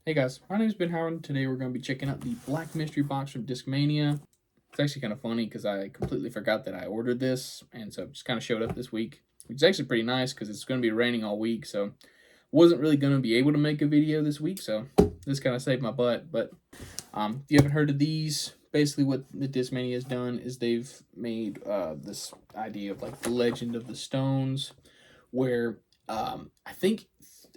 Hey guys, my name is Ben Howard. Today we're going to be checking out the Black Mystery Box from Discmania. It's actually kind of funny because I completely forgot that I ordered this, and so it just kind of showed up this week, which is actually pretty nice because it's going to be raining all week, so wasn't really going to be able to make a video this week, so this kind of saved my butt. But if you haven't heard of these, basically what the Discmania has done is they've made this idea of like the legend of the stones, where I think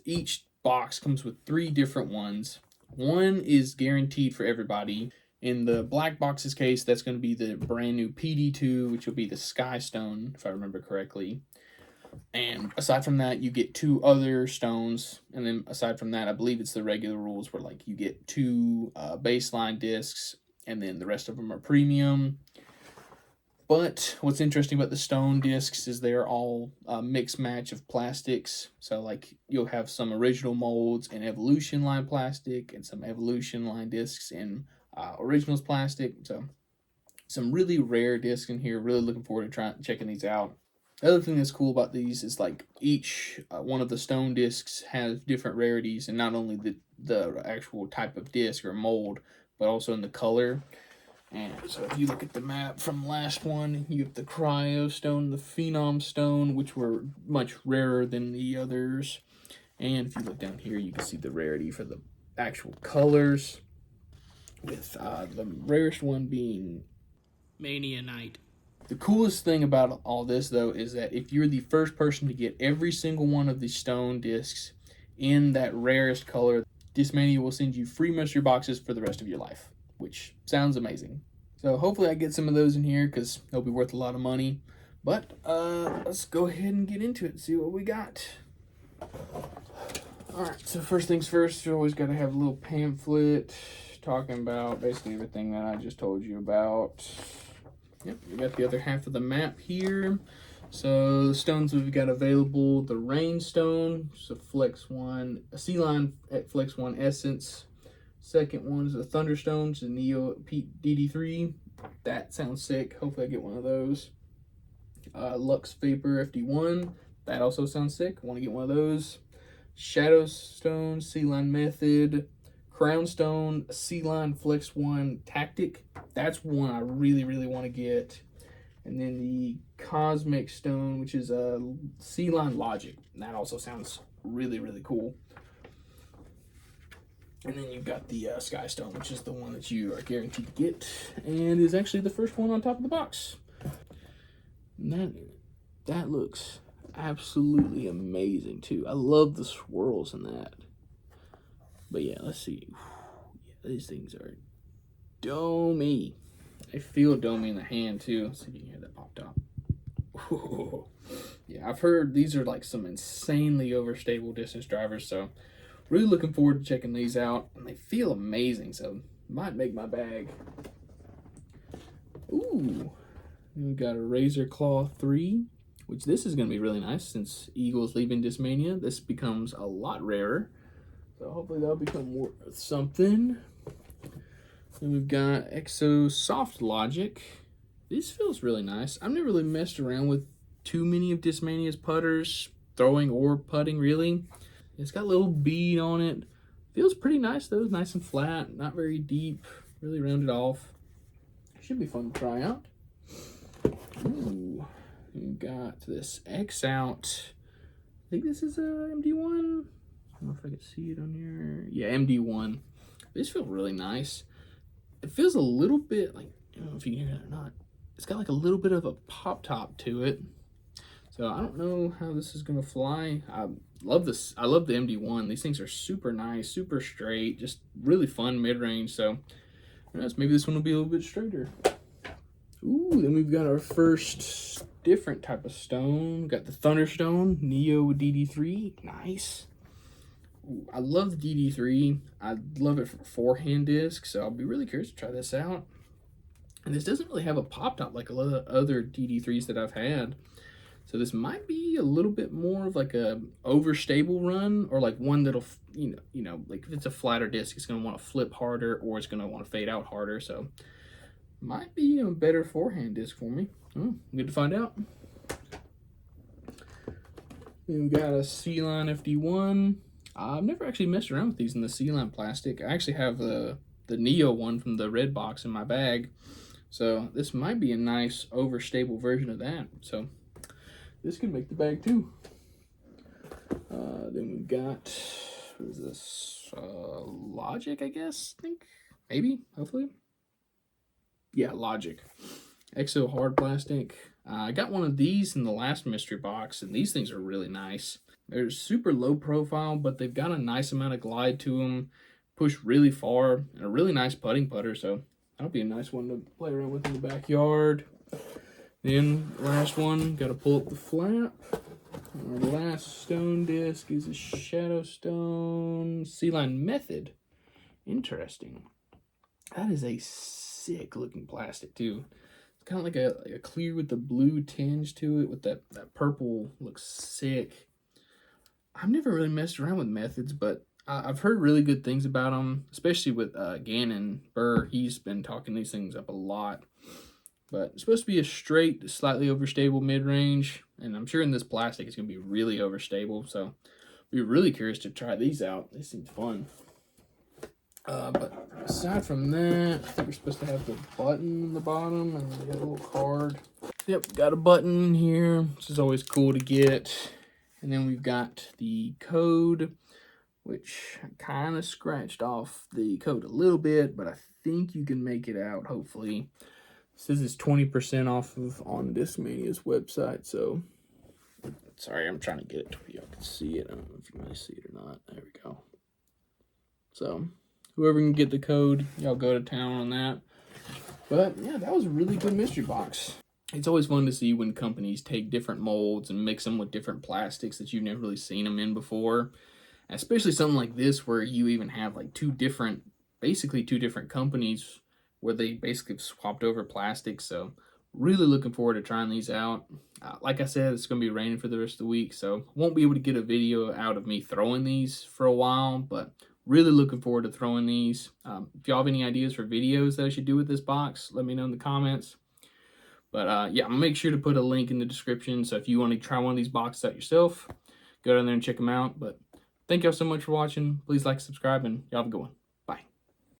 each box comes with 3 different ones. One is guaranteed for everybody. In the black box's case, that's going to be the brand new PD2, which will be the Sky Stone, if I remember correctly. And aside from that, you get 2 other stones. And then aside from that, I believe it's the regular rules where like you get 2 baseline discs, and then the rest of them are premium. But what's interesting about the stone discs is they're all a mixed match of plastics. So like you'll have some original molds in evolution line plastic and some evolution line discs in originals plastic. So some really rare discs in here. Really looking forward to checking these out. The other thing that's cool about these is like each one of the stone discs has different rarities, and not only the actual type of disc or mold, but also in the color. And so if you look at the map from last one, you have the Cryo Stone, the Phenom Stone, which were much rarer than the others. And if you look down here, you can see the rarity for the actual colors, with the rarest one being Mania Night. The coolest thing about all this, though, is that if you're the first person to get every single one of the stone discs in that rarest color, Discmania will send you free mystery boxes for the rest of your life, which sounds amazing. So hopefully I get some of those in here because they'll be worth a lot of money. But let's go ahead and get into it and see what we got. Alright, so first things first, you always got to have a little pamphlet talking about basically everything that I just told you about. Yep, we got the other half of the map here. So the stones we've got available: the Rain Stone, which is a Flex 1, a Sea Line at Flex 1 Essence. Second one is a Thunderstone, which is a Neo DD3. That sounds sick. Hopefully I get one of those. Lux Vapor FD1. That also sounds sick. I want to get one of those. Shadow Stone, Sea Line Method. Crown Stone, Sea Line Flex 1 Tactic. That's one I really, really want to get. And then the Cosmic Stone, which is a Sea Line Logic. That also sounds really, really cool. And then you've got the Sky Stone, which is the one that you are guaranteed to get, and is actually the first one on top of the box. And that looks absolutely amazing too. I love the swirls in that. But yeah, let's see. Yeah, these things are domey. They feel domey in the hand too. Let's see if you can hear that pop top. Ooh. Yeah, I've heard these are like some insanely overstable distance drivers, so really looking forward to checking these out. And they feel amazing, so might make my bag. Ooh, we've got a Razor Claw 3, which this is going to be really nice since Eagle's leaving Discmania. This becomes a lot rarer, so hopefully that'll become worth something. Then we've got Exo Soft Logic. This feels really nice. I've never really messed around with too many of Discmania's putters, throwing or putting really. It's got a little bead on it. Feels pretty nice though, nice and flat, not very deep, really rounded off. Should be fun to try out. Ooh, we've got this X Out. I think this is a MD1. I don't know if I can see it on here. Yeah, MD1. These feel really nice. It feels a little bit like, I don't know if you can hear that or not. It's got like a little bit of a pop top to it. So I don't know how this is gonna fly. I love this. I love the MD1. These things are super nice, super straight, just really fun mid-range. So who knows, maybe this one will be a little bit straighter. Ooh, then we've got our first different type of stone. We've got the Thunderstone, Neo DD3. Nice. Ooh, I love the DD3. I love it for forehand disc, so I'll be really curious to try this out. And this doesn't really have a pop top like a lot of other DD3s that I've had. So this might be a little bit more of like a overstable run, or like one that'll, you know, like if it's a flatter disc, it's going to want to flip harder, or it's going to want to fade out harder. So might be a better forehand disc for me. Good to find out. Then we got a Sea Line FD1. I've never actually messed around with these in the Sea-Line plastic. I actually have the Neo one from the red box in my bag. So this might be a nice overstable version of that. So this could make the bag too. Then we've got, what is this? Logic, I guess, I think. Maybe, hopefully. Yeah, Logic. Exo hard plastic. I got one of these in the last mystery box, and these things are really nice. They're super low profile, but they've got a nice amount of glide to them, push really far, and a really nice putting putter, so that'll be a nice one to play around with in the backyard. Then, last one, got to pull up the flap. Our last stone disc is a Shadow Stone Sea-Line Method. Interesting. That is a sick looking plastic too. It's kind of like a clear with the blue tinge to it with that purple. Looks sick. I've never really messed around with methods, but I've heard really good things about them, especially with Gannon Burr. He's been talking these things up a lot. But it's supposed to be a straight, slightly overstable mid-range, and I'm sure in this plastic it's going to be really overstable, so I'll be really curious to try these out. They seem fun. But aside from that, I think we're supposed to have the button in the bottom, and we got a little card. Yep, got a button here, which is always cool to get. And then we've got the code, which I kind of scratched off the code a little bit, but I think you can make it out, hopefully. This is 20% off of on Discmania's website, so sorry, I'm trying to get it to where y'all can see it. I don't know if you might see it or not. There we go. So whoever can get the code, y'all go to town on that. But yeah, that was a really good mystery box. It's always fun to see when companies take different molds and mix them with different plastics that you've never really seen them in before. Especially something like this where you even have like basically two different companies where they basically swapped over plastics. So really looking forward to trying these out. Like I said, it's going to be raining for the rest of the week, so won't be able to get a video out of me throwing these for a while, but really looking forward to throwing these. If y'all have any ideas for videos that I should do with this box, let me know in the comments. But yeah, I'm going to make sure to put a link in the description, so if you want to try one of these boxes out yourself, go down there and check them out. But thank y'all so much for watching. Please like, subscribe, and y'all have a good one.